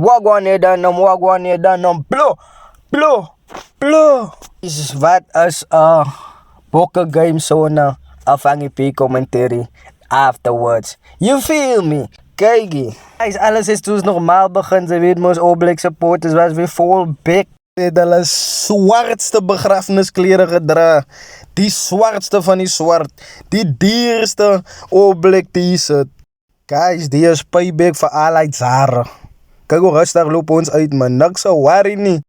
Wagwan hier dan, wagwan hier dan, blow, blow, blow. Is wat as poker game so na afhangi P commentary afterwards. You feel me? Kijk, guys, alles is dus normaal begin. Ze weet moest Oblak supporters was weer vol bek. Hulle zwartste begrafeniskleren gedragen. Die zwartste van die zwart. Die dierste Oblak t-shirt. Guys, die is payback voor allerlei zaren. Kijk hoe rustig lopen ons uit, man. Niks zo worry niet.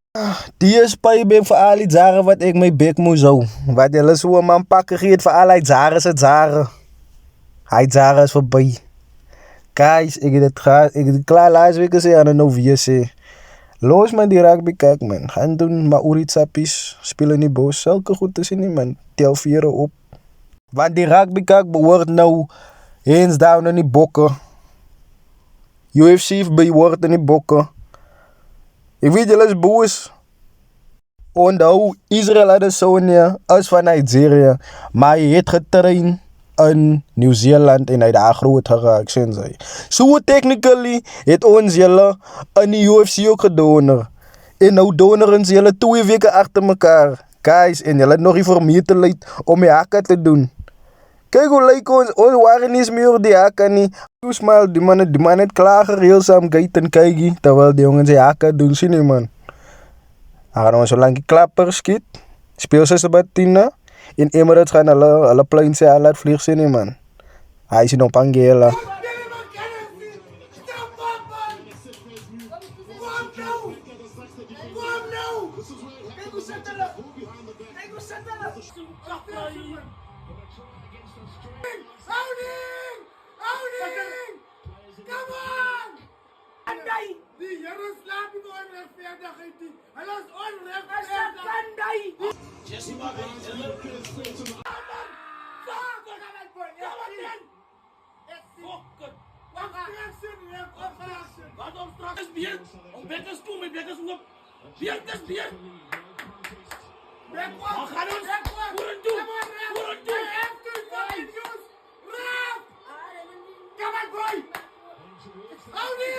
Die is payback voor al die zaren wat ik mijn bek moest zo. Wat jullie zo man pakken geeft voor allerlei zaren is het zaren. Hij zaren is voorbij. Guys, ik heb het klaar laatste week gezegd aan de novice. Los man die rugby kijk man. Gaan doen maar Uritsapies. Spelen niet boos. Zulke goed te zien man. Tel 4 op. Want die rugby kijk behoort nou hands down aan die bokken. UFC behoort aan die bokken. Ik weet jullie is boos. Ondou, Israël had een zoon als van Nigeria. Maar je heeft getraind in Nieuw-Zeeland en hij daar groot geraakt zijn. So technically het ons jullie in die UFC ook gedonor. En nou doneren ze jullie 2 weken achter elkaar. Guys, en jullie nog niet voor meer te leid om je hakken te doen. Kijk hoe lijkt ons waren niet meer die hakken niet. Dus maar die man het klager heel samen kijken en kijken. Terwijl die jongens die hakken doen, zie je man. Dan gaan we zo lang die klapper schiet. Speel ze Sabatina. In Emirates gaan alle planes zijn laat vliegen, zie je man. Hij is nog Pangela. Die Jeroen slaapt niet onrechtvaardig. Hij is onrechtvaardig. Jesse Marie. Wat om straks is bier? Om bekkers toe, met bekkers op. Bier, dat is bier. We gaan ons voeren toe. Voeren toe. Raaf! Kom maar, boy! Hou niet!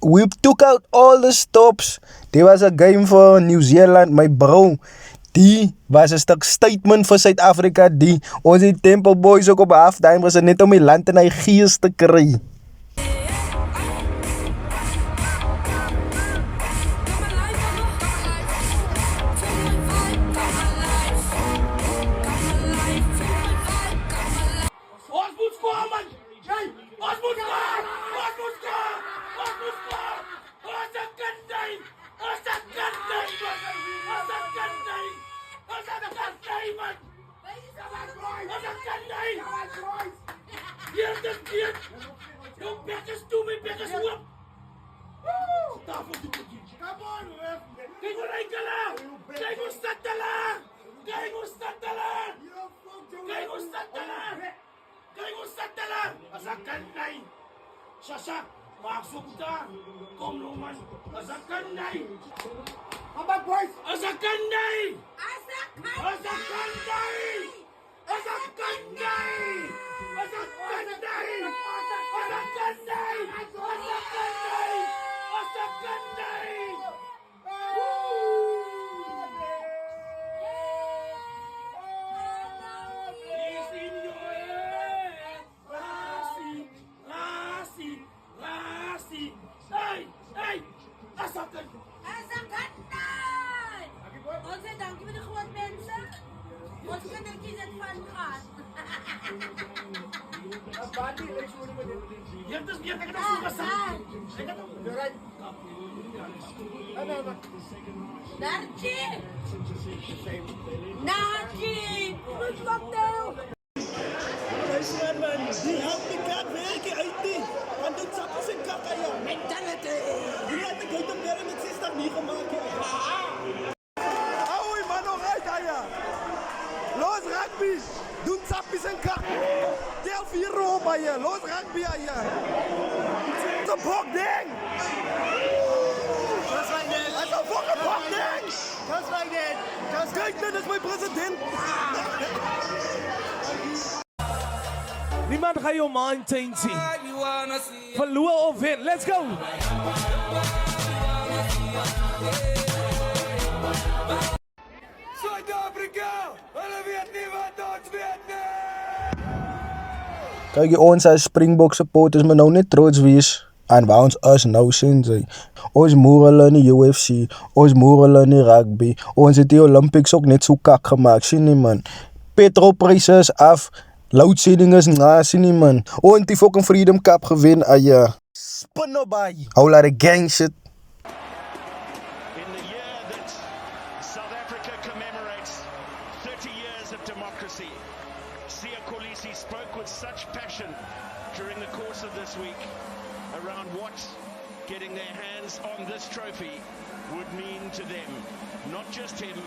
We took out all the stops. Dit was a game for New Zealand, my bro. Die was een stuk statement voor Zuid-Afrika. Die onze Temple Boys ook op halftime was net om die land in die gees te krijgen. Shasha, masuk dah. Kom loman. Azakandai. Apa boys? Azakandai. Azakandai. Azakandai. Azakandai. Azakandai. Azakandai. Azakandai. Azakandai. Biar terus biar kita suka sah. Narci! Narci! Wat nou? Luister man, die helpt die kaart werken uit die. Want dit zat als een kak aan jou. Mentality! Die laat ik uit op derde met 60 niet gemaakt. Hou man nog uit aan je. Los rugby. Doen sappies en kak. Tel 4 op aan je. Los rugby aan je. Het is een bokding. Just like that. Het is een fucking bokding. Just like that. Kijk, dit is mijn president. Niemand gaan jou maintain zien. Verloor of win. Let's go. Suid-Afrika, hulle weet nie wat ons weet nie. Kyk, ons as Springbok supporters moet nou net trots wees aan waar ons is nou sien sy. Ons moer hulle in die UFC, ons moer hulle in die rugby, ons het die Olympics ook net so kak gemaakt, sien nie man. Petrolpryse is af, loadshedding is na, sien nie man. Ons het die fucking Freedom Cup gewen, ja. Spin op by. Hou laat die gang shit. In the year that South Africa commemorates 30 years of democracy, Siya Kolisi spoke with such passion during the course of this week around what getting their hands on this trophy would mean to them. Not just him,